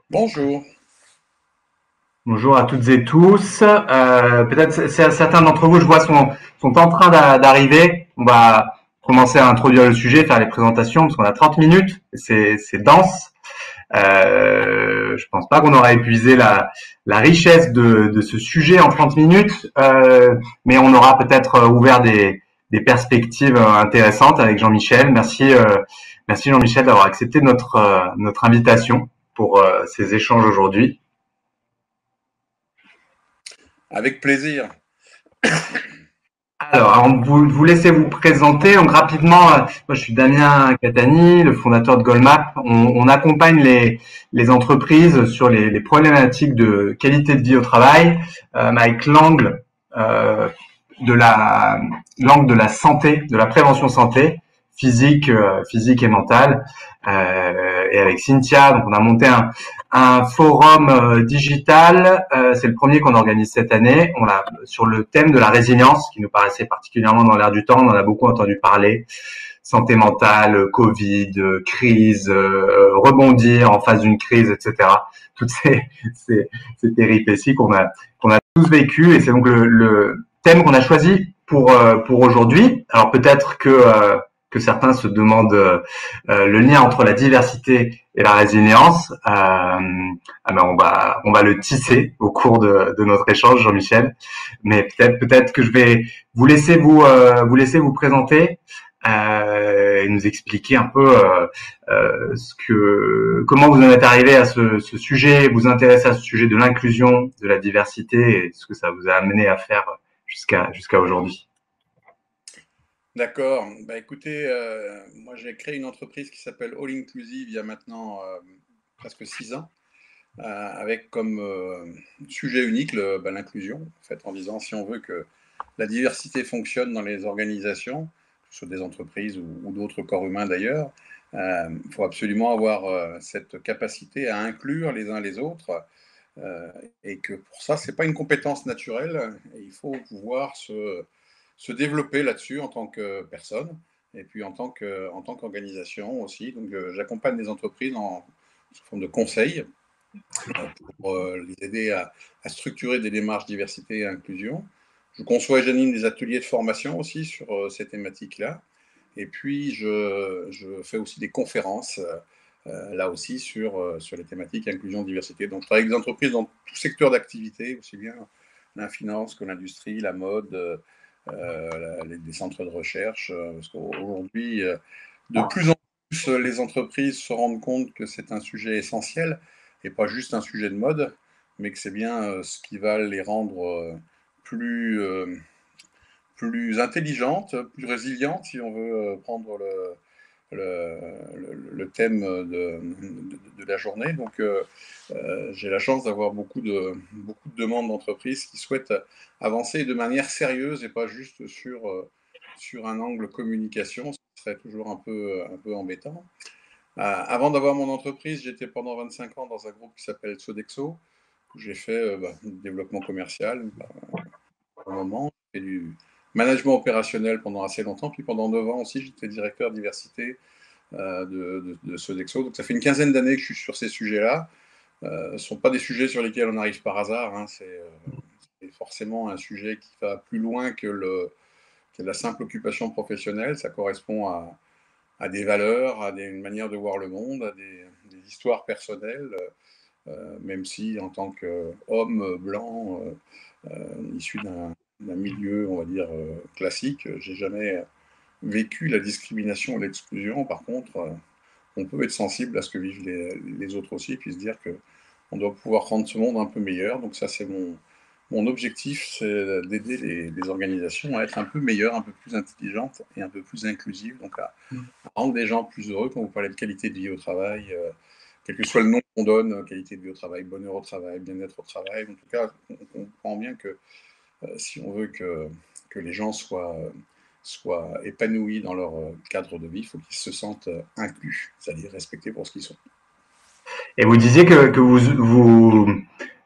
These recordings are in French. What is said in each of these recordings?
Bonjour. Bonjour à toutes et tous. Peut-être certains d'entre vous, je vois, sont en train d'arriver. On va commencer à introduire le sujet, faire les présentations, parce qu'on a 30 minutes. C'est dense. Je pense pas qu'on aura épuisé la richesse de ce sujet en 30 minutes, mais on aura peut-être ouvert des perspectives intéressantes avec Jean-Michel. Merci Jean-Michel d'avoir accepté notre invitation pour ces échanges aujourd'hui. Avec plaisir. Alors, avant de vous laisser vous présenter, donc rapidement, moi je suis Damien Catani, le fondateur de Goldmap. On accompagne les entreprises sur les problématiques de qualité de vie au travail, avec euh, de l'angle de la santé, de la prévention santé, physique et mentale. Et avec Cynthia, donc on a monté un forum digital. C'est le premier qu'on organise cette année. On l'a sur le thème de la résilience, qui nous paraissait particulièrement dans l'air du temps. On en a beaucoup entendu parler. Santé mentale, Covid, crise, rebondir en face d'une crise, etc. Toutes ces péripéties qu'on a tous vécues. Et c'est donc le thème qu'on a choisi pour aujourd'hui. Alors peut-être que certains se demandent le lien entre la diversité et la résilience. Ben on va le tisser au cours de notre échange, Jean-Michel. Mais peut-être que je vais vous laisser vous présenter et nous expliquer un peu comment vous en êtes arrivé à ce sujet, vous intéresser à ce sujet de l'inclusion, de la diversité et ce que ça vous a amené à faire jusqu'à aujourd'hui. D'accord. Bah, écoutez, moi j'ai créé une entreprise qui s'appelle All Inclusive il y a maintenant presque 6 ans, avec comme sujet unique l'inclusion, en fait, en disant si on veut que la diversité fonctionne dans les organisations, que ce soit des entreprises ou d'autres corps humains d'ailleurs, il faut absolument avoir cette capacité à inclure les uns les autres, et que pour ça, c'est pas une compétence naturelle, et il faut pouvoir se développer là-dessus en tant que personne et puis en tant qu'organisation aussi. Donc, j'accompagne les entreprises sous forme de conseils pour les aider à structurer des démarches diversité et inclusion. Je conçois et j'anime des ateliers de formation aussi sur ces thématiques-là. Et puis, je fais aussi des conférences, là aussi, sur les thématiques inclusion, diversité. Donc, je travaille avec des entreprises dans tout secteur d'activité, aussi bien la finance que l'industrie, la mode, les centres de recherche, parce qu'aujourd'hui, de plus en plus, les entreprises se rendent compte que c'est un sujet essentiel et pas juste un sujet de mode, mais que c'est bien ce qui va les rendre plus, plus intelligentes, plus résilientes, si on veut prendre le thème de la journée. Donc, j'ai la chance d'avoir beaucoup de demandes d'entreprises qui souhaitent avancer de manière sérieuse et pas juste sur un angle communication, ce serait toujours un peu embêtant. Avant d'avoir mon entreprise, j'étais pendant 25 ans dans un groupe qui s'appelle Sodexo, où j'ai fait du développement commercial au moment, j'ai fait du management opérationnel pendant assez longtemps, puis pendant 9 ans aussi, j'étais directeur diversité de Sodexo. Donc ça fait une quinzaine d'années que je suis sur ces sujets-là. Ce ne sont pas des sujets sur lesquels on arrive par hasard, hein. C'est forcément un sujet qui va plus loin que la simple occupation professionnelle. Ça correspond à des valeurs, une manière de voir le monde, à des histoires personnelles, même si en tant qu'homme blanc issu d'un milieu, on va dire, classique, j'ai jamais vécu la discrimination ou l'exclusion. Par contre, on peut être sensible à ce que vivent les autres aussi, et puis se dire qu'on doit pouvoir rendre ce monde un peu meilleur. Donc ça, c'est mon objectif, c'est d'aider les organisations à être un peu meilleures, un peu plus intelligentes et un peu plus inclusives, donc à rendre les gens plus heureux. Quand vous parlez de qualité de vie au travail, quel que soit le nom qu'on donne, qualité de vie au travail, bonheur au travail, bien-être au travail, en tout cas, on comprend bien que si on veut que les gens soient épanouis dans leur cadre de vie, il faut qu'ils se sentent inclus, c'est-à-dire respectés pour ce qu'ils sont. Et vous disiez que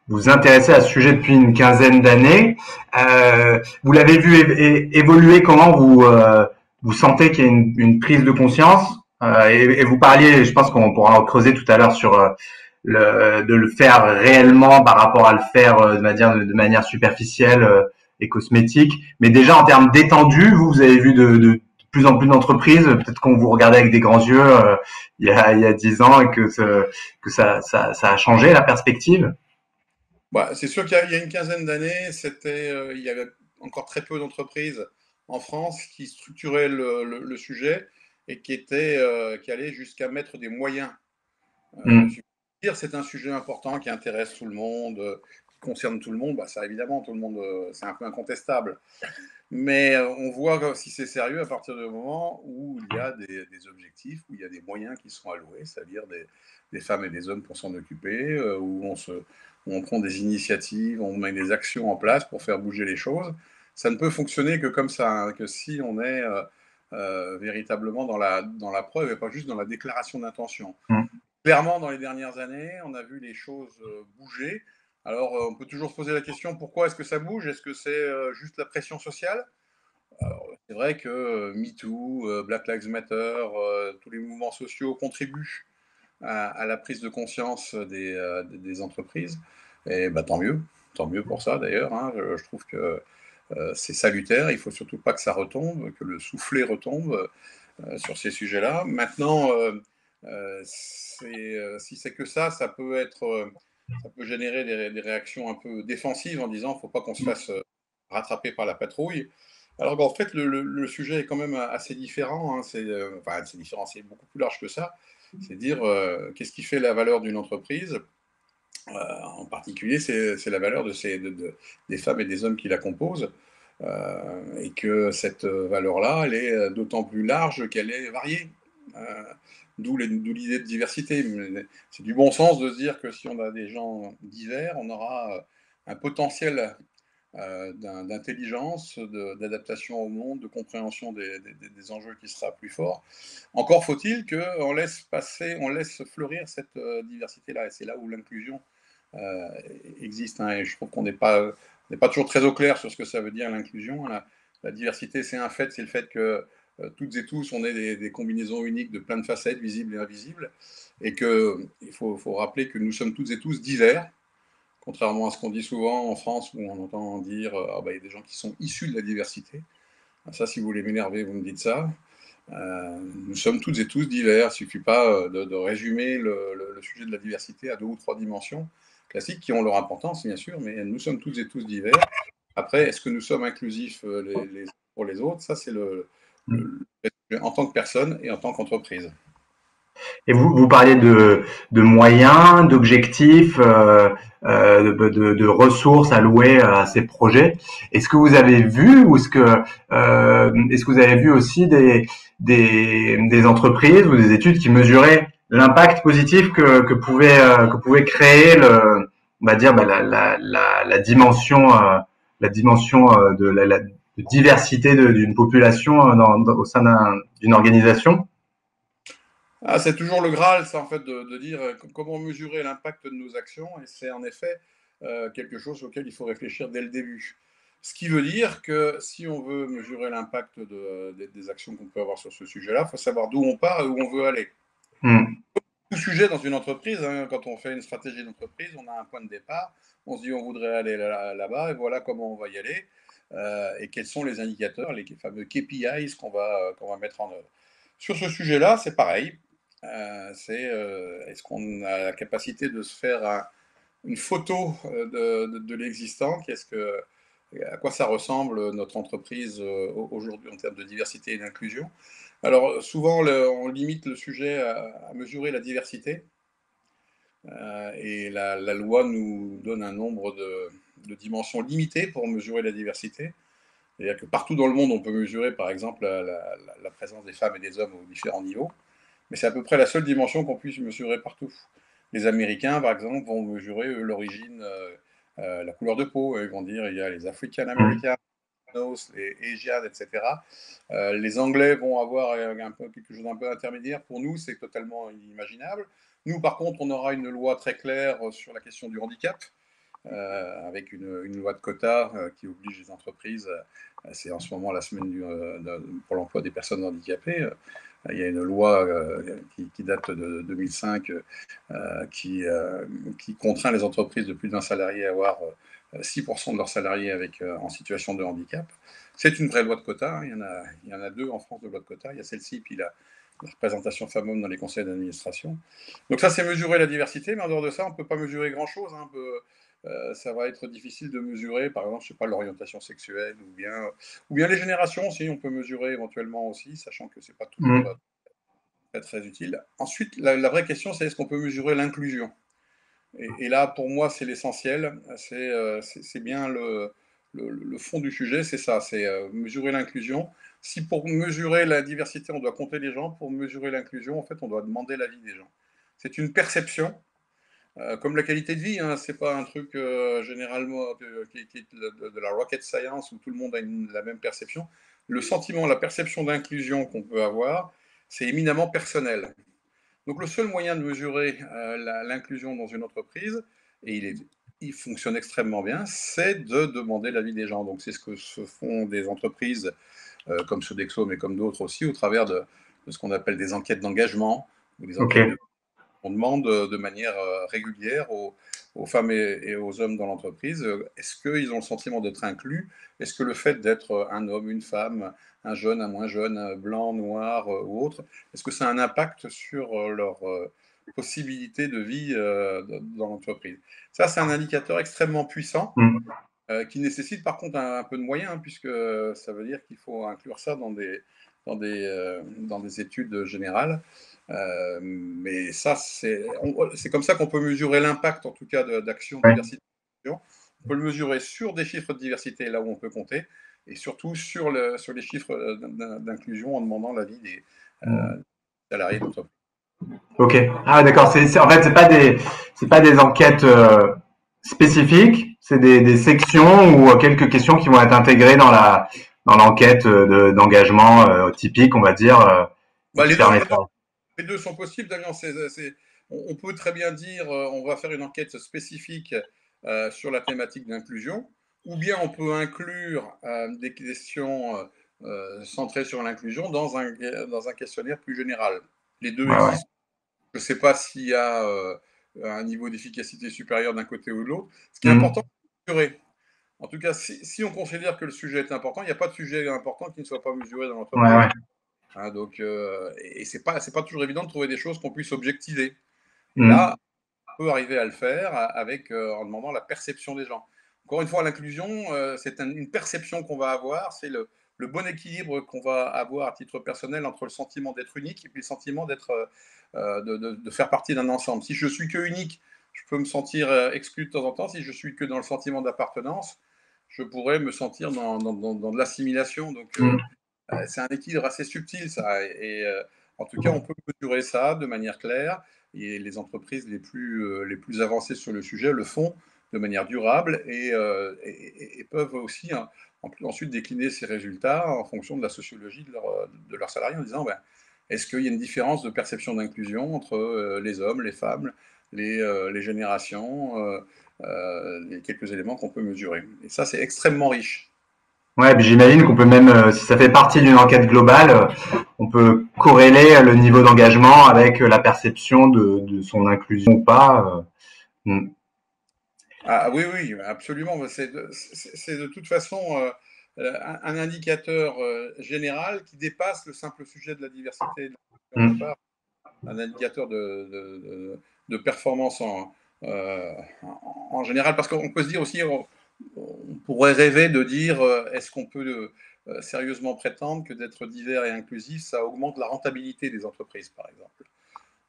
vous intéressez à ce sujet depuis une quinzaine d'années. Vous l'avez vu évoluer. Comment vous sentez qu'il y a une prise de conscience et vous parliez, je pense qu'on pourra en creuser tout à l'heure de le faire réellement par rapport à le faire de manière superficielle et cosmétique. Mais déjà en termes d'étendue, vous avez vu de plus en plus d'entreprises, peut-être qu'on vous regardait avec des grands yeux il y a 10 ans et que ça a changé la perspective. Bah, c'est sûr il y a une quinzaine d'années, il y avait encore très peu d'entreprises en France qui structuraient le sujet et qui allaient jusqu'à mettre des moyens. Mm. Dire c'est un sujet important qui intéresse tout le monde, qui concerne tout le monde, bah, ça évidemment, tout le monde, c'est un peu incontestable. Mais on voit si c'est sérieux à partir du moment où il y a des objectifs, où il y a des moyens qui sont alloués, c'est-à-dire des femmes et des hommes pour s'en occuper, où on prend des initiatives, on met des actions en place pour faire bouger les choses. Ça ne peut fonctionner que comme ça, hein, que si on est véritablement dans la preuve et pas juste dans la déclaration d'intention. Mm. Clairement, dans les dernières années, on a vu les choses bouger. Alors, on peut toujours se poser la question, pourquoi est-ce que ça bouge? Est-ce que c'est juste la pression sociale? Alors, c'est vrai que MeToo, Black Lives Matter, tous les mouvements sociaux contribuent à la prise de conscience des entreprises. Et bah, tant mieux pour ça d'ailleurs, hein. Je trouve que c'est salutaire. Il ne faut surtout pas que ça retombe, que le soufflet retombe sur ces sujets-là. Maintenant, si c'est que ça peut ça peut générer des réactions un peu défensives en disant qu'il ne faut pas qu'on se fasse rattraper par la patrouille. Alors qu'en fait, le sujet est quand même assez différent, hein. Enfin, c'est différent, c'est beaucoup plus large que ça. C'est dire qu'est-ce qui fait la valeur d'une entreprise. En particulier, c'est la valeur des femmes et des hommes qui la composent. Et que cette valeur-là, elle est d'autant plus large qu'elle est variée. Euh, D'où l'idée de diversité. C'est du bon sens de se dire que si on a des gens divers, on aura un potentiel d'intelligence, d'adaptation au monde, de compréhension des enjeux qui sera plus fort. Encore faut-il qu'on on laisse fleurir cette diversité-là. Et c'est là où l'inclusion euh, existe, hein. Et je trouve qu'on n'est pas toujours très au clair sur ce que ça veut dire l'inclusion. La diversité, c'est un fait, c'est le fait que toutes et tous, on ait des combinaisons uniques de plein de facettes, visibles et invisibles, et qu'il faut rappeler que nous sommes toutes et tous divers, contrairement à ce qu'on dit souvent en France, où on entend dire ah bah, il y a des gens qui sont issus de la diversité. Ça, si vous voulez m'énerver, vous me dites ça. Nous sommes toutes et tous divers. Il ne suffit pas de résumer le sujet de la diversité à deux ou trois dimensions classiques qui ont leur importance, bien sûr, mais nous sommes toutes et tous divers. Après, est-ce que nous sommes inclusifs les uns pour les autres? Ça, c'est en tant que personne et en tant qu'entreprise. Et vous parliez de moyens, d'objectifs, de ressources allouées à ces projets. Est-ce que vous avez vu ou est-ce que vous avez vu aussi des entreprises ou des études qui mesuraient l'impact positif que pouvait créer on va dire la dimension de la de diversité d'une population au sein d'une organisation? Ah, c'est toujours le Graal, ça, en fait, de dire comment mesurer l'impact de nos actions, et c'est en effet quelque chose auquel il faut réfléchir dès le début. Ce qui veut dire que si on veut mesurer l'impact des actions qu'on peut avoir sur ce sujet-là, il faut savoir d'où on part et où on veut aller. Hmm. Tout sujet dans une entreprise, hein, quand on fait une stratégie d'entreprise, on a un point de départ, on se dit on voudrait aller là-bas, et voilà comment on va y aller, et quels sont les indicateurs, les fameux KPIs qu'on va mettre en œuvre. Sur ce sujet-là, c'est pareil. Est-ce qu'on a la capacité de se faire une photo de l'existant? À quoi ça ressemble notre entreprise aujourd'hui en termes de diversité et d'inclusion? Alors souvent, on limite le sujet à mesurer la diversité, et la loi nous donne un nombre de dimensions limitées pour mesurer la diversité. C'est-à-dire que partout dans le monde, on peut mesurer par exemple la présence des femmes et des hommes aux différents niveaux, mais c'est à peu près la seule dimension qu'on puisse mesurer partout. Les Américains, par exemple, vont mesurer l'origine, la couleur de peau. Ils vont dire il y a les African Hmm. Americans, les Asians, etc. Les Anglais vont avoir un peu quelque chose d'un peu intermédiaire. Pour nous, c'est totalement inimaginable. Nous, par contre, on aura une loi très claire sur la question du handicap, avec une loi de quota qui oblige les entreprises, c'est en ce moment la semaine pour l'emploi des personnes handicapées, Il y a une loi qui date de 2005 qui contraint les entreprises de plus d'un salarié à avoir 6% de leurs salariés en situation de handicap. C'est une vraie loi de quota, hein. Il y en a deux en France de loi de quota. Il y a celle-ci, puis la représentation femmes-hommes dans les conseils d'administration. Donc ça, c'est mesurer la diversité, mais en dehors de ça, on ne peut pas mesurer grand-chose, hein. Ça va être difficile de mesurer, par exemple, je sais pas, l'orientation sexuelle, ou bien les générations aussi, on peut mesurer éventuellement aussi, sachant que c'est pas toujours Mm. très, très utile. Ensuite, la vraie question, c'est est-ce qu'on peut mesurer l'inclusion? Et là, pour moi, c'est l'essentiel, c'est bien le fond du sujet, c'est ça, c'est mesurer l'inclusion. Si pour mesurer la diversité, on doit compter les gens, pour mesurer l'inclusion, en fait, on doit demander l'avis des gens. C'est une perception, comme la qualité de vie, hein, c'est pas un truc généralement qui est de la rocket science où tout le monde a la même perception. Le sentiment, la perception d'inclusion qu'on peut avoir, c'est éminemment personnel. Donc le seul moyen de mesurer l'inclusion dans une entreprise, et il fonctionne extrêmement bien, c'est de demander l'avis des gens. Donc c'est ce que se font des entreprises comme Sodexo, mais comme d'autres aussi, au travers de ce qu'on appelle des enquêtes d'engagement ou des Ok. enquêtes de on demande de manière régulière aux femmes et aux hommes dans l'entreprise, est-ce qu'ils ont le sentiment d'être inclus? Est-ce que le fait d'être un homme, une femme, un jeune, un moins jeune, un blanc, noir ou autre, est-ce que ça a un impact sur leur possibilité de vie dans l'entreprise? Ça, c'est un indicateur extrêmement puissant Mm. qui nécessite par contre un peu de moyens, hein, puisque ça veut dire qu'il faut inclure ça dans des études générales. Mais ça, c'est comme ça qu'on peut mesurer l'impact, en tout cas, d'action Ouais. diversité. On peut le mesurer sur des chiffres de diversité, là où on peut compter, et surtout sur les chiffres d'inclusion en demandant l'avis des Mm. salariés d'entreprise. Ok. Ah, d'accord. En fait, c'est pas des enquêtes spécifiques. C'est des sections ou quelques questions qui vont être intégrées dans l'enquête d'engagement typique, on va dire, et Bah, qui permet ça. les deux sont possibles, Damien. On peut très bien dire on va faire une enquête spécifique sur la thématique d'inclusion, ou bien on peut inclure des questions centrées sur l'inclusion dans un questionnaire plus général. Les deux Ouais, ouais. existent. Je ne sais pas s'il y a un niveau d'efficacité supérieur d'un côté ou de l'autre. Ce qui est important, Mm. c'est de mesurer. En tout cas, si on considère que le sujet est important, il n'y a pas de sujet important qui ne soit pas mesuré dans Ouais, l'entreprise. ouais. Hein, donc, et c'est pas toujours évident de trouver des choses qu'on puisse objectiver. Et Mm. là, on peut arriver à le faire en demandant la perception des gens. Encore une fois, l'inclusion, c'est une perception qu'on va avoir, c'est le bon équilibre qu'on va avoir à titre personnel entre le sentiment d'être unique et puis le sentiment de faire partie d'un ensemble. Si je suis que unique, je peux me sentir exclu de temps en temps. Si je suis que dans le sentiment d'appartenance, je pourrais me sentir dans de l'assimilation. Donc, Mm. c'est un équilibre assez subtil, ça. Et en tout cas, on peut mesurer ça de manière claire. Et les entreprises les plus avancées sur le sujet le font de manière durable et peuvent aussi ensuite décliner ces résultats en fonction de la sociologie de leurs salariés en disant ben, est-ce qu'il y a une différence de perception d'inclusion entre les hommes, les femmes, les générations, les quelques éléments qu'on peut mesurer. Et ça, c'est extrêmement riche. Ouais, puis j'imagine qu'on peut même, si ça fait partie d'une enquête globale, on peut corréler le niveau d'engagement avec la perception de son inclusion ou pas. Mm. Ah oui, oui, absolument. C'est de toute façon un indicateur général qui dépasse le simple sujet de la diversité et de l'inclusion, n'est Mm. pas un indicateur de performance en général, parce qu'on peut se dire aussi, on pourrait rêver de dire, est-ce qu'on peut sérieusement prétendre que d'être divers et inclusif, ça augmente la rentabilité des entreprises, par exemple.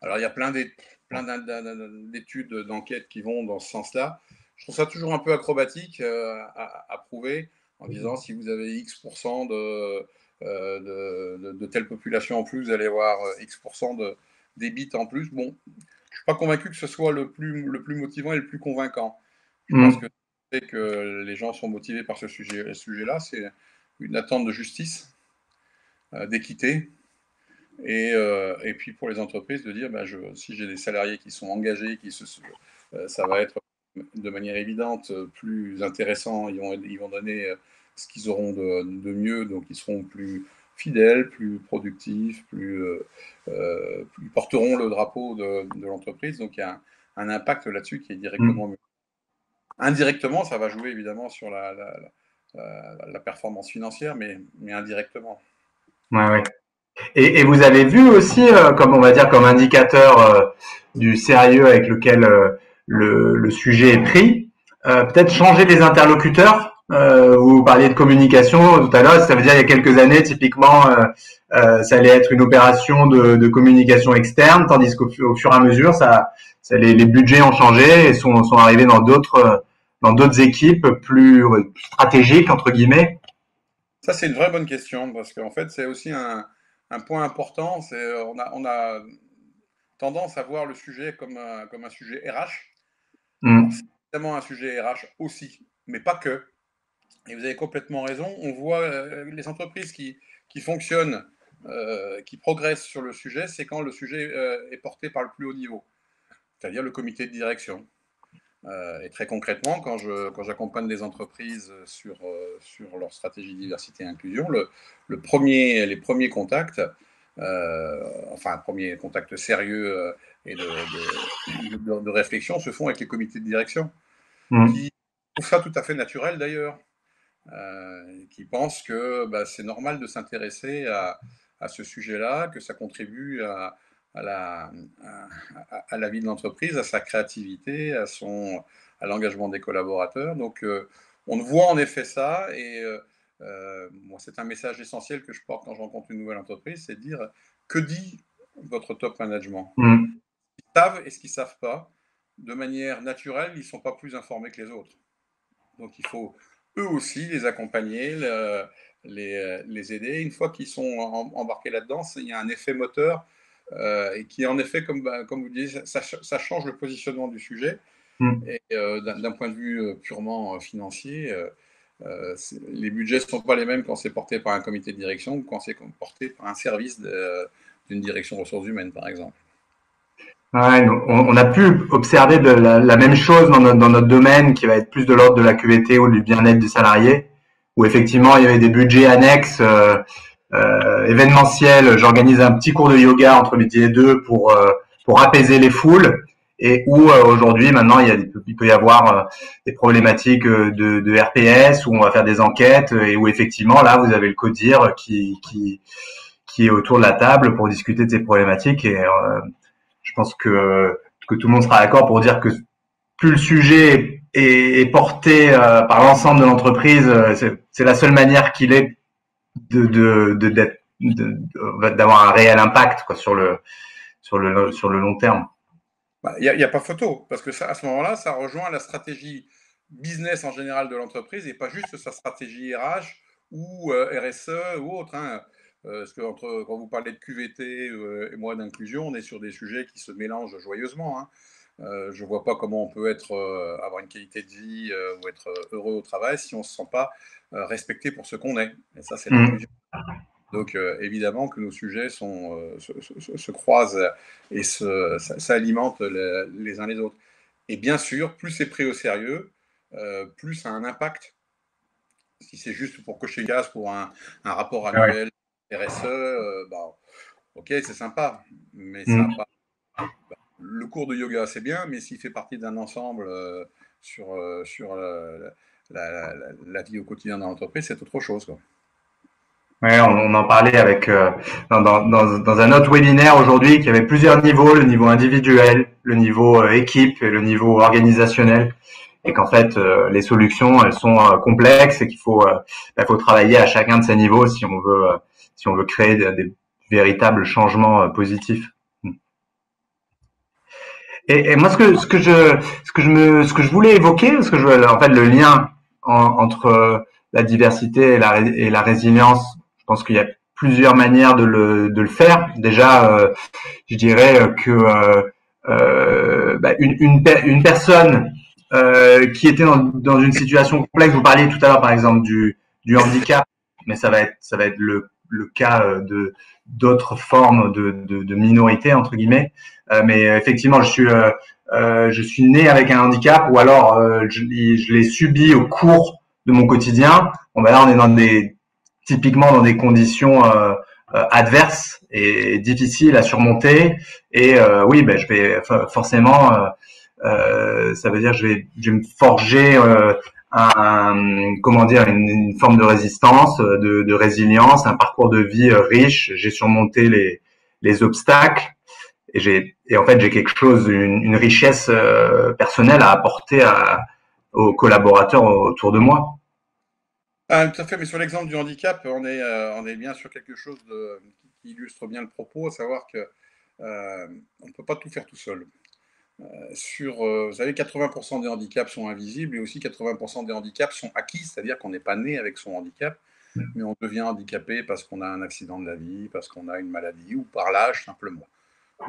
Alors, il y a plein d'études, d'enquêtes qui vont dans ce sens-là. Je trouve ça toujours un peu acrobatique à prouver en disant si vous avez X% de telle population en plus, vous allez avoir X% d'ébits en plus. Bon, je ne suis pas convaincu que ce soit le plus motivant et le plus convaincant. Je pense Mm. que les gens sont motivés par ce sujet-là. C'est une attente de justice, d'équité, et puis pour les entreprises, de dire, ben si j'ai des salariés qui sont engagés, ça va être de manière évidente plus intéressant, ils vont donner ce qu'ils auront de mieux, donc ils seront plus fidèles, plus productifs, plus porteront le drapeau de l'entreprise. Donc il y a un impact là-dessus qui est directement mieux. Indirectement, ça va jouer évidemment sur la performance financière, mais indirectement. Ouais. Et vous avez vu aussi, comme on va dire, comme indicateur du sérieux avec lequel le sujet est pris, peut-être changer les interlocuteurs. Vous parliez de communication tout à l'heure, ça veut dire il y a quelques années, typiquement, ça allait être une opération de communication externe, tandis qu'au fur et à mesure, les budgets ont changé et sont arrivés dans d'autres équipes plus stratégiques entre guillemets. Ça, c'est une vraie bonne question, parce qu'en fait, c'est aussi un point important. On a tendance à voir le sujet comme un sujet RH. C'est évidemment un sujet RH aussi, mais pas que. Et vous avez complètement raison. On voit les entreprises qui fonctionnent, qui progressent sur le sujet, c'est quand le sujet est porté par le plus haut niveau, c'est-à-dire le comité de direction. Et très concrètement, quand j'accompagne des entreprises sur leur stratégie diversité et inclusion, les premiers contacts, premiers contacts sérieux et de réflexion se font avec les comités de direction, qui trouvent ça tout à fait naturel d'ailleurs, qui pensent que c'est normal de s'intéresser à ce sujet-là, que ça contribue à la vie de l'entreprise, à sa créativité, à l'engagement des collaborateurs. Donc, on voit en effet ça, et moi, c'est un message essentiel que je porte quand je rencontre une nouvelle entreprise, c'est de dire que dit votre top management. Ils savent et ce qu'ils ne savent pas, de manière naturelle, ils ne sont pas plus informés que les autres. Donc, il faut eux aussi les accompagner, les aider. Une fois qu'ils sont embarqués là-dedans, il y a un effet moteur et qui, en effet, comme vous disiez, ça change le positionnement du sujet. Et d'un point de vue purement financier, les budgets ne sont pas les mêmes quand c'est porté par un comité de direction ou quand c'est porté par un service d'une direction ressources humaines, par exemple. Ouais, on a pu observer la même chose dans notre domaine qui va être plus de l'ordre de la QVT ou du bien-être des salariés, où effectivement il y avait des budgets annexes événementiels. J'organise un petit cours de yoga entre midi et deux pour apaiser les foules, et où aujourd'hui maintenant il peut y avoir des problématiques de RPS où on va faire des enquêtes et où effectivement là vous avez le CODIR qui est autour de la table pour discuter de ces problématiques. Et je pense que tout le monde sera d'accord pour dire que plus le sujet est porté par l'ensemble de l'entreprise, c'est la seule manière qu'il est d'avoir un réel impact quoi, sur le long terme. Il n'y a pas photo, parce que à ce moment-là, ça rejoint la stratégie business en général de l'entreprise et pas juste sa stratégie RH ou RSE ou autre. Parce que quand vous parlez de QVT et moi d'inclusion, on est sur des sujets qui se mélangent joyeusement. Je ne vois pas comment on peut avoir une qualité de vie ou être heureux au travail si on ne se sent pas respecté pour ce qu'on est. Et ça, c'est l'inclusion. Donc, évidemment que nos sujets se croisent et s'alimentent les uns les autres. Et bien sûr, plus c'est pris au sérieux, plus ça a un impact. Si c'est juste pour cocher une case pour un rapport annuel RSE, ok, c'est sympa, mais ça n'a pas. Le cours de yoga, c'est bien, mais s'il fait partie d'un ensemble sur la vie au quotidien dans l'entreprise, c'est autre chose, quoi. Ouais, on en parlait avec dans un autre webinaire aujourd'hui qui avait plusieurs niveaux, le niveau individuel, le niveau équipe et le niveau organisationnel, et qu'en fait les solutions elles sont complexes et qu'il faut travailler à chacun de ces niveaux si on veut créer des véritables changements positifs. Et moi ce que je voulais évoquer, parce que en fait le lien entre la diversité et la résilience, je pense qu'il y a plusieurs manières de le faire. Déjà, je dirais que une personne qui était dans une situation complexe, vous parliez tout à l'heure par exemple du handicap, mais ça va être le cas d'autres formes de minorités entre guillemets. Mais effectivement, je suis né avec un handicap, ou alors je l'ai subi au cours de mon quotidien. Bon, là, on est typiquement dans des conditions adverses et difficiles à surmonter. Et oui, ben, je vais forcément, ça veut dire je vais me forger comment dire, une forme de résistance, de résilience, un parcours de vie riche. J'ai surmonté les obstacles et en fait j'ai quelque chose, une richesse personnelle à apporter aux collaborateurs autour de moi. Ah, tout à fait, mais sur l'exemple du handicap, on est bien sur quelque chose qui illustre bien le propos, à savoir que on ne peut pas tout faire tout seul. Vous savez, 80% des handicaps sont invisibles et aussi 80% des handicaps sont acquis, c'est-à-dire qu'on n'est pas né avec son handicap, mais on devient handicapé parce qu'on a un accident de la vie, parce qu'on a une maladie ou par l'âge simplement.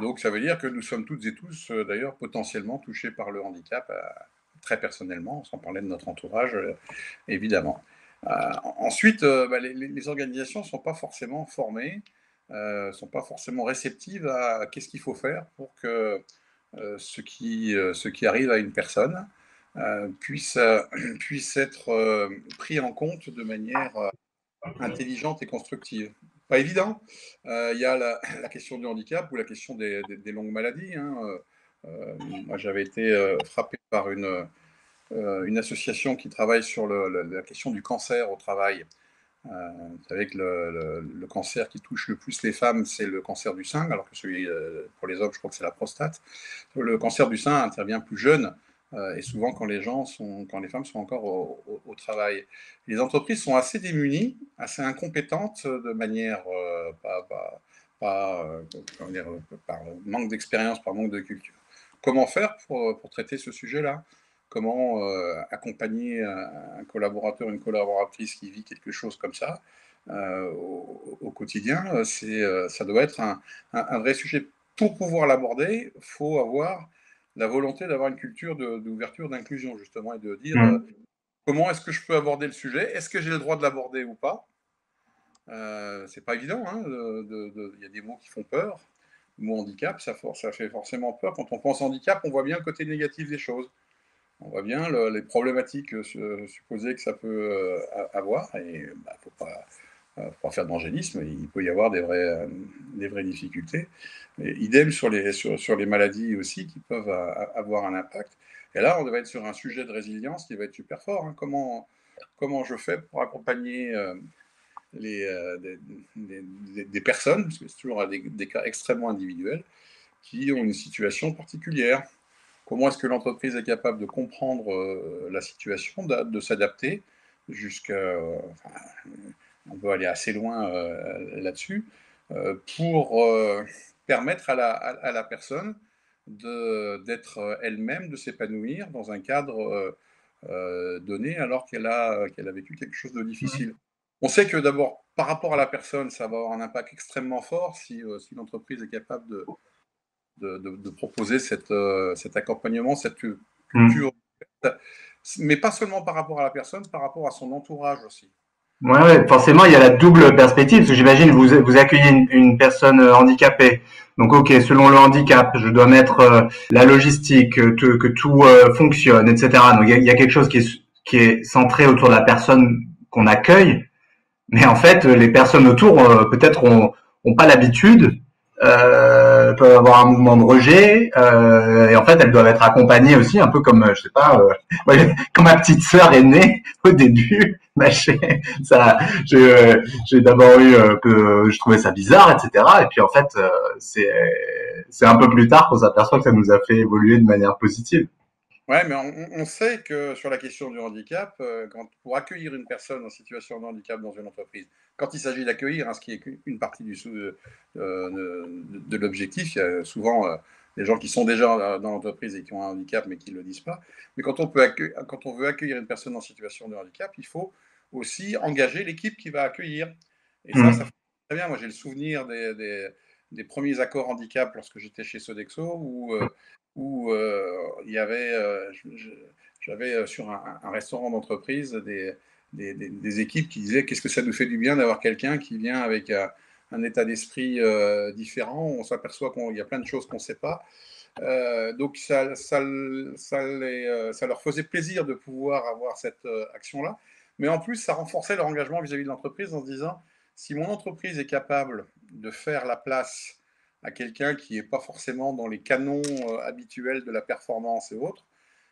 Donc ça veut dire que nous sommes toutes et tous d'ailleurs potentiellement touchés par le handicap très personnellement, sans parler de notre entourage évidemment. Ensuite, bah, les organisations ne sont pas forcément formées, ne sont pas forcément réceptives à qu'est-ce qu'il faut faire pour que ce qui arrive à une personne puisse, puisse être pris en compte de manière intelligente et constructive. Pas évident. Il y a la question du handicap ou la question des longues maladies, hein. Moi, j'avais été frappé par une association qui travaille sur la question du cancer au travail. Vous savez que le cancer qui touche le plus les femmes, c'est le cancer du sein, alors que celui pour les hommes, je crois que c'est la prostate. Le cancer du sein intervient plus jeune et souvent quand quand les femmes sont encore au travail. Les entreprises sont assez démunies, assez incompétentes de manière pas comment dire, par manque d'expérience, par manque de culture. Comment faire pour traiter ce sujet-là? Comment accompagner un collaborateur, une collaboratrice qui vit quelque chose comme ça au quotidien? Ça doit être un vrai sujet. Pour pouvoir l'aborder, il faut avoir la volonté d'avoir une culture d'ouverture, d'inclusion, justement, et de dire Mm. comment est-ce que je peux aborder le sujet? Est-ce que j'ai le droit de l'aborder ou pas? C'est pas évident, hein, il y a des mots qui font peur. Le mot handicap, ça fait forcément peur. Quand on pense handicap, on voit bien le côté négatif des choses. On voit bien les problématiques supposées que ça peut avoir, et bah, faut pas faire d'angélisme, il peut y avoir des vraies difficultés. Et idem sur les maladies aussi qui peuvent avoir un impact. Et là, on va être sur un sujet de résilience qui va être super fort, hein. Comment je fais pour accompagner les, des personnes, parce que c'est toujours des cas extrêmement individuels, qui ont une situation particulière. Comment est-ce que l'entreprise est capable de comprendre la situation, de s'adapter jusqu'à... Enfin, on peut aller assez loin là-dessus, pour permettre à la personne d'être elle-même, de s'épanouir dans un cadre donné alors qu'elle a vécu quelque chose de difficile. On sait que d'abord, par rapport à la personne, ça va avoir un impact extrêmement fort si l'entreprise est capable de proposer cet accompagnement, cette Mm. culture, mais pas seulement par rapport à la personne, par rapport à son entourage aussi. Ouais, ouais, forcément, il y a la double perspective, parce que j'imagine vous accueillez une personne handicapée. Donc, ok, selon le handicap, je dois mettre la logistique, que tout fonctionne, etc. Donc, il y a quelque chose qui est centré autour de la personne qu'on accueille, mais en fait, les personnes autour, peut-être, ont pas l'habitude, peuvent avoir un mouvement de rejet, et en fait, elles doivent être accompagnées aussi, un peu comme, je sais pas, ouais, comme ma petite sœur est née au début. Ça, j'ai d'abord eu un peu, je trouvais ça bizarre, etc. Et puis en fait, c'est un peu plus tard qu'on s'aperçoit que ça nous a fait évoluer de manière positive. Ouais, mais on sait que sur la question du handicap, pour accueillir une personne en situation de handicap dans une entreprise, quand il s'agit d'accueillir, hein, ce qui est une partie de l'objectif, il y a souvent des gens qui sont déjà dans l'entreprise et qui ont un handicap mais qui ne le disent pas. Mais quand on veut accueillir une personne en situation de handicap, il faut aussi engager l'équipe qui va accueillir. Et ça Mm. fonctionne très bien. Moi, j'ai le souvenir des premiers accords handicap lorsque j'étais chez Sodexo où il y avait, j'avais sur un restaurant d'entreprise des équipes qui disaient qu'est-ce que ça nous fait du bien d'avoir quelqu'un qui vient avec un état d'esprit différent. On s'aperçoit qu'il y a plein de choses qu'on ne sait pas. Donc ça leur faisait plaisir de pouvoir avoir cette action-là. mais en plus, ça renforçait leur engagement vis-à-vis de l'entreprise en se disant, si mon entreprise est capable de faire la place à quelqu'un qui n'est pas forcément dans les canons habituels de la performance et autres,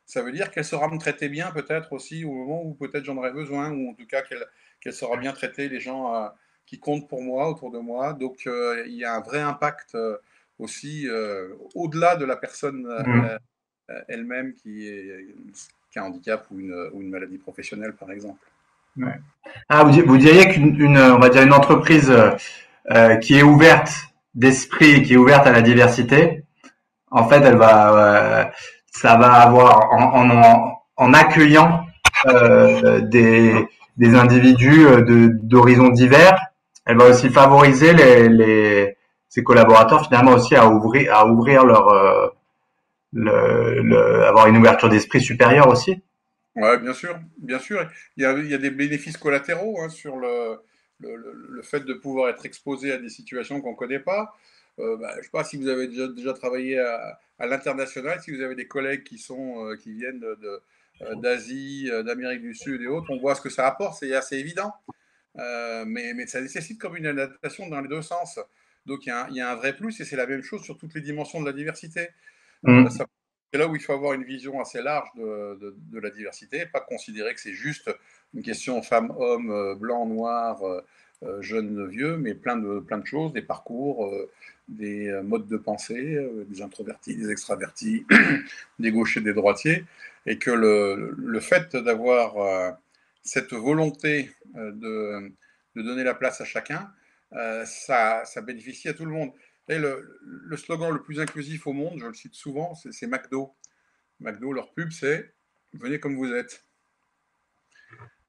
ça veut dire qu'elle saura me traiter bien peut-être aussi au moment où peut-être j'en aurai besoin, ou en tout cas qu'elle saura bien traiter les gens qui comptent pour moi, autour de moi. Donc il y a un vrai impact aussi au-delà de la personne Mm. elle-même qui a un handicap ou une maladie professionnelle, par exemple. Ouais. Ah, vous diriez on va dire une entreprise qui est ouverte d'esprit, qui est ouverte à la diversité, en fait, ça va avoir en accueillant des individus d'horizons divers, elle va aussi favoriser ses collaborateurs finalement aussi à ouvrir avoir une ouverture d'esprit supérieure aussi. Ouais, bien sûr, bien sûr. Il y a des bénéfices collatéraux hein, sur le fait de pouvoir être exposé à des situations qu'on ne connaît pas. Je ne sais pas si vous avez déjà travaillé à l'international, si vous avez des collègues qui viennent d'Asie, d'Amérique du Sud et autres, on voit ce que ça apporte, c'est assez évident. Mais ça nécessite comme une adaptation dans les deux sens. Donc il y a un vrai plus et c'est la même chose sur toutes les dimensions de la diversité. Mm. C'est là où il faut avoir une vision assez large de la diversité, pas considérer que c'est juste une question femme-homme, blanc, noir, jeune, vieux, mais plein de choses, des parcours, des modes de pensée, des introvertis, des extravertis, des gauchers, des droitiers, et que le fait d'avoir cette volonté de donner la place à chacun, ça bénéficie à tout le monde. Et le slogan le plus inclusif au monde, je le cite souvent, c'est McDo. McDo, leur pub, c'est venez comme vous êtes.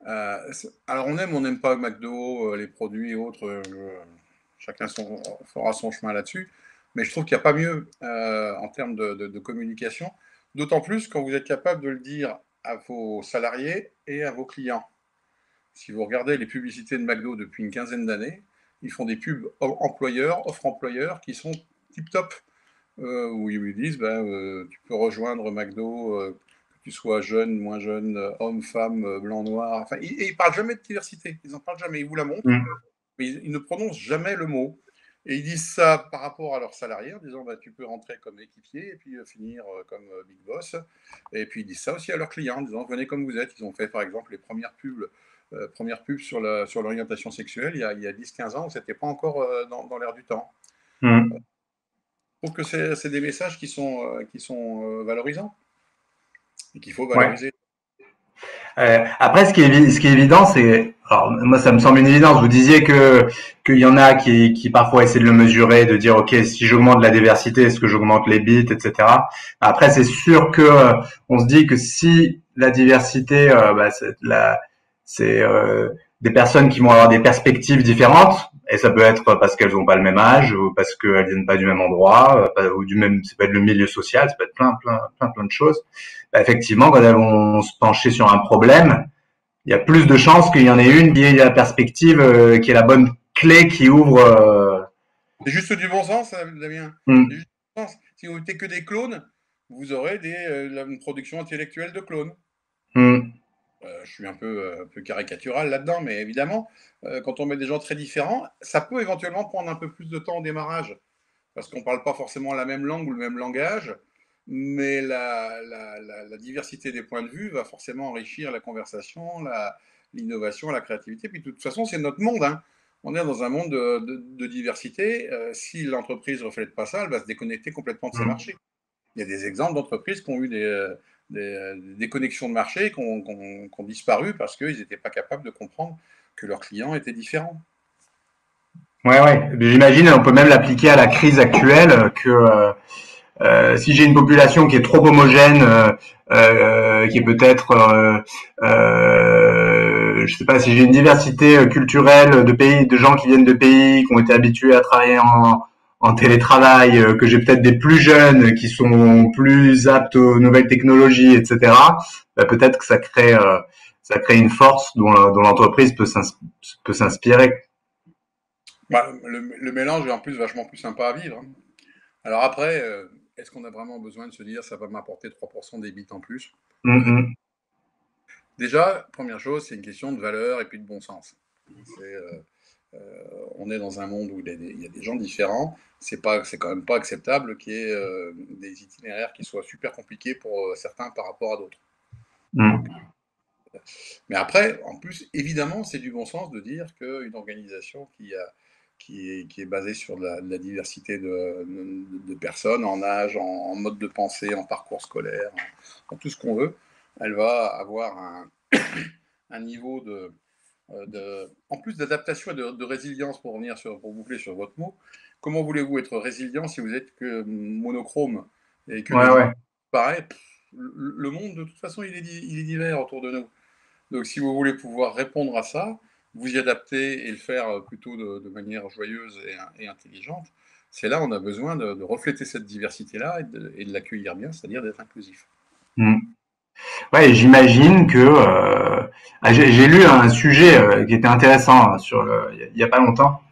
Alors on n'aime pas McDo, les produits et autres, chacun fera son chemin là-dessus, mais je trouve qu'il n'y a pas mieux en termes de communication, d'autant plus quand vous êtes capable de le dire à vos salariés et à vos clients. Si vous regardez les publicités de McDo depuis une quinzaine d'années, ils font des pubs employeurs, offres employeurs qui sont tip-top. Où ils lui disent tu peux rejoindre McDo, que tu sois jeune, moins jeune, homme, femme, blanc, noir. Enfin, et ils ne parlent jamais de diversité. Ils n'en parlent jamais. Ils vous la montrent, Mm. mais ils ne prononcent jamais le mot. Et ils disent ça par rapport à leurs salariés en disant tu peux rentrer comme équipier et puis finir comme big boss. Et puis ils disent ça aussi à leurs clients en disant venez comme vous êtes. Ils ont fait par exemple les premières pubs sur l'orientation sexuelle il y a 10-15 ans. C'était pas encore dans l'air du temps. Mm. Je trouve que c'est des messages qui sont valorisants et qu'il faut Ouais. valoriser. Après, ce qui est évident, c'est, alors moi ça me semble une évidence. Vous disiez que qu'il y en a qui parfois essaient de le mesurer, de dire ok, si j'augmente la diversité, est-ce que j'augmente les bits, etc. Après, c'est sûr que on se dit que si la diversité, c'est des personnes qui vont avoir des perspectives différentes, et ça peut être parce qu'elles n'ont pas le même âge, ou parce qu'elles viennent pas du même endroit, ou du même, ça peut être le milieu social, ça peut être plein de choses. Bah, effectivement, quand elles vont se pencher sur un problème, il y a plus de chances qu'il y en ait une qui ait la perspective, qui est la bonne clé qui ouvre. C'est juste du bon sens, Damien. C'est Hmm, juste du bon sens. Si vous mettez que des clones, vous aurez une production intellectuelle de clones. hmm, Je suis un peu caricatural là-dedans, mais évidemment, quand on met des gens très différents, ça peut éventuellement prendre un peu plus de temps au démarrage, parce qu'on ne parle pas forcément la même langue ou le même langage, mais la diversité des points de vue va forcément enrichir la conversation, l'innovation, la créativité. Puis de toute façon, c'est notre monde. Hein. On est dans un monde de diversité. Si l'entreprise ne reflète pas ça, elle va se déconnecter complètement de ses hmm. marchés. Il y a des exemples d'entreprises qui ont eu des connexions de marché qui ont disparu parce qu'ils n'étaient pas capables de comprendre que leurs clients étaient différents. Ouais, ouais. J'imagine, on peut même l'appliquer à la crise actuelle, que si j'ai une population qui est trop homogène, qui est peut-être, je sais pas, si j'ai une diversité culturelle de pays, de gens qui viennent de pays qui ont été habitués à travailler en télétravail, que j'ai peut-être des plus jeunes qui sont plus aptes aux nouvelles technologies, etc. Bah, peut-être que ça crée une force dont l'entreprise peut s'inspirer. Le mélange est en plus vachement plus sympa à vivre. Hein. Alors après, est-ce qu'on a vraiment besoin de se dire ça va m'apporter 3% des bits en plus? Mm, mm. Déjà, première chose, c'est une question de valeur et puis de bon sens. C'est, on est dans un monde où il y a des gens différents. C'est quand même pas acceptable qu'il y ait des itinéraires qui soient super compliqués pour certains par rapport à d'autres. Donc, Mm. mais après, en plus, évidemment, c'est du bon sens de dire qu'une organisation qui est basée sur de la diversité de personnes en âge, en mode de pensée, en parcours scolaire, en tout ce qu'on veut, elle va avoir un niveau en plus d'adaptation et de résilience, pour revenir pour boucler sur votre mot. Comment voulez-vous être résilient si vous êtes que monochrome et que Ouais, des idées ouais. pareilles? Le monde, de toute façon, il est divers autour de nous. Donc, si vous voulez pouvoir répondre à ça, vous y adapter et le faire plutôt de manière joyeuse et intelligente, c'est là où on a besoin de refléter cette diversité-là et de l'accueillir bien, c'est-à-dire d'être inclusif. Mm. Ouais, et j'imagine que j'ai lu un sujet qui était intéressant sur il y a pas longtemps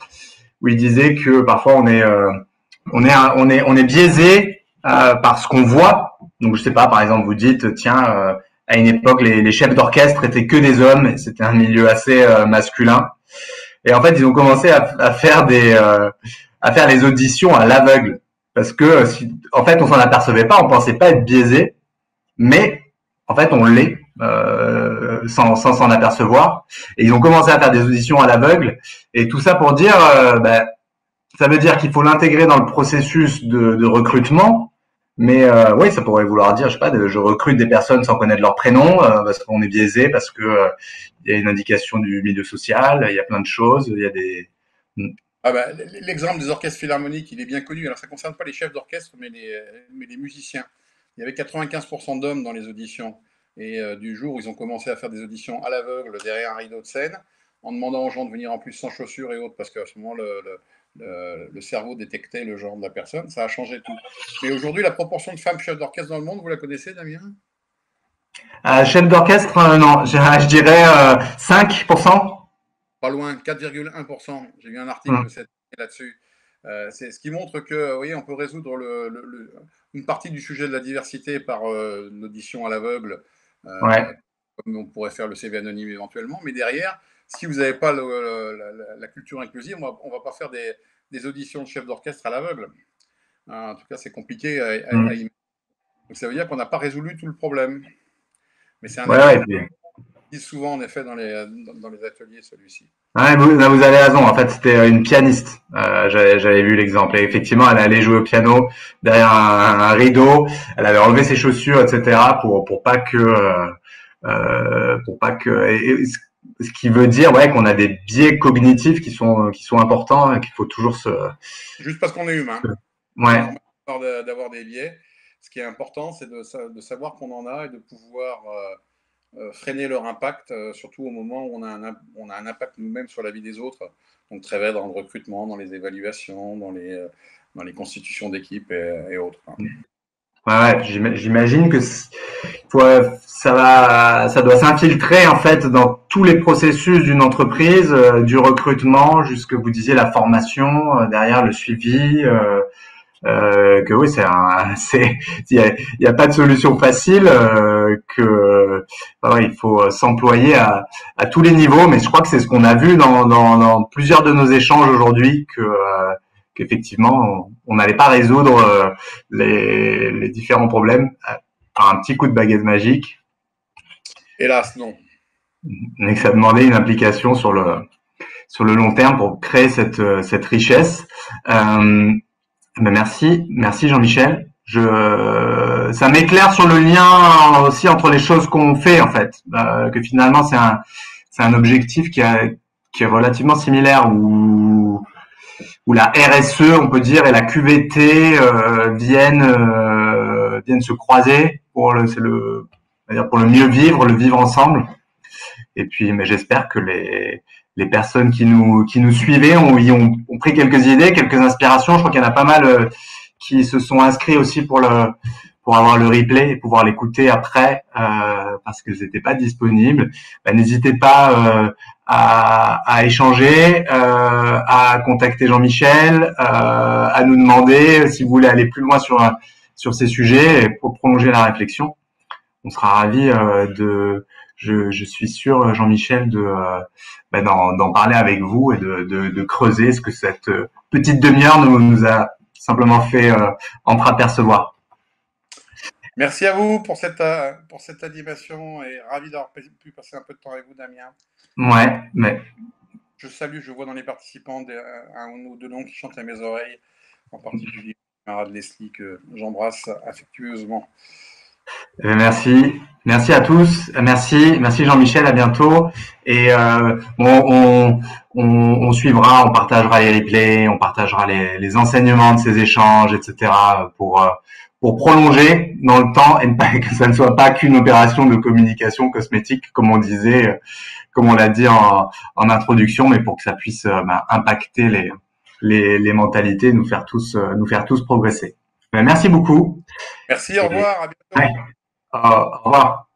où il disait que parfois on est biaisé par ce qu'on voit. Donc je sais pas, par exemple, vous dites tiens à une époque les chefs d'orchestre étaient que des hommes et c'était un milieu assez masculin. Et en fait, ils ont commencé à faire à faire les auditions à l'aveugle parce que en fait, on s'en apercevait pas, on pensait pas être biaisé, mais en fait, on l'est sans s'en apercevoir. Et ils ont commencé à faire des auditions à l'aveugle et tout ça pour dire ça veut dire qu'il faut l'intégrer dans le processus de recrutement. Mais oui, ça pourrait vouloir dire, je sais pas, je recrute des personnes sans connaître leur prénom parce qu'on est biaisé, parce que il y a une indication du milieu social, il y a plein de choses, il y a des. Ah bah, l'exemple des orchestres philharmoniques, il est bien connu. Alors, ça ne concerne pas les chefs d'orchestre, mais les musiciens. Il y avait 95% d'hommes dans les auditions. Et du jour où ils ont commencé à faire des auditions à l'aveugle derrière un rideau de scène, en demandant aux gens de venir en plus sans chaussures et autres, parce qu'à ce moment, le cerveau détectait le genre de la personne, ça a changé tout. Mais aujourd'hui, la proportion de femmes chefs d'orchestre dans le monde, vous la connaissez, Damien? Chef d'orchestre, non, je dirais 5%. Pas loin, 4,1%. J'ai vu un article Hum. cette année là-dessus. C'est ce qui montre que, oui, on peut résoudre une partie du sujet de la diversité par l'audition à l'aveugle, Ouais. comme on pourrait faire le CV anonyme éventuellement. Mais derrière, si vous n'avez pas la culture inclusive, on va pas faire des auditions de chefs d'orchestre à l'aveugle. En tout cas, c'est compliqué à Hum. imaginer. Donc ça veut dire qu'on n'a pas résolu tout le problème. Mais c'est un Ouais, ouais. exemple Et puis, qui est souvent en effet dans les ateliers, celui-ci. ouais, vous avez raison. En fait, c'était une pianiste. J'avais vu l'exemple. Et effectivement, elle allait jouer au piano derrière un rideau. Elle avait enlevé ses chaussures, etc. Pour pas que. Ce qui veut dire, ouais, qu'on a des biais cognitifs qui sont importants et qu'il faut toujours Juste parce qu'on est humain. C'est ouais. normal d'avoir des biais. Ce qui est important, c'est de savoir qu'on en a et de pouvoir freiner leur impact, surtout au moment où on a un impact nous-mêmes sur la vie des autres. Donc très bien dans le recrutement, dans les évaluations, dans les constitutions d'équipe et autres. Ouais, ouais, j'imagine que ça doit s'infiltrer en fait dans tous les processus d'une entreprise, du recrutement jusque vous disiez la formation, derrière le suivi, que oui, il y a pas de solution facile, ouais, il faut s'employer à tous les niveaux, mais je crois que c'est ce qu'on a vu dans plusieurs de nos échanges aujourd'hui qu'effectivement on n'allait pas résoudre les différents problèmes par un petit coup de baguette magique, Hélas, non. mais que ça demandait une implication sur le long terme pour créer cette richesse. Ben merci Jean-Michel. Ça m'éclaire sur le lien aussi entre les choses qu'on fait en fait, que finalement c'est un objectif qui est relativement similaire où la RSE on peut dire et la QVT viennent se croiser pour pour le mieux vivre, le vivre ensemble. Et puis mais j'espère que les personnes qui nous suivaient ont pris quelques idées, quelques inspirations. Je crois qu'il y en a pas mal qui se sont inscrits aussi pour avoir le replay et pouvoir l'écouter après parce que c'était pas disponible. Ben, n'hésitez pas à échanger, à contacter Jean-Michel, à nous demander si vous voulez aller plus loin sur ces sujets et pour prolonger la réflexion. On sera ravis de je suis sûr, Jean-Michel, d'en parler avec vous et de creuser ce que cette petite demi-heure nous a simplement fait entreapercevoir. Merci à vous pour cette animation et ravi d'avoir pu passer un peu de temps avec vous, Damien. Ouais, mais Je salue, je vois dans les participants un ou deux noms qui chantent à mes oreilles, en particulier le camarade Leslie que j'embrasse affectueusement. merci à tous, merci Jean-Michel, à bientôt. Et on suivra, on partagera les replays, on partagera les enseignements de ces échanges, etc. Pour prolonger dans le temps et que ça ne soit pas qu'une opération de communication cosmétique, comme on disait, comme on l'a dit en introduction, mais pour que ça puisse impacter les mentalités, nous faire tous progresser. Merci beaucoup. Merci, au revoir, à bientôt. Ouais, au revoir.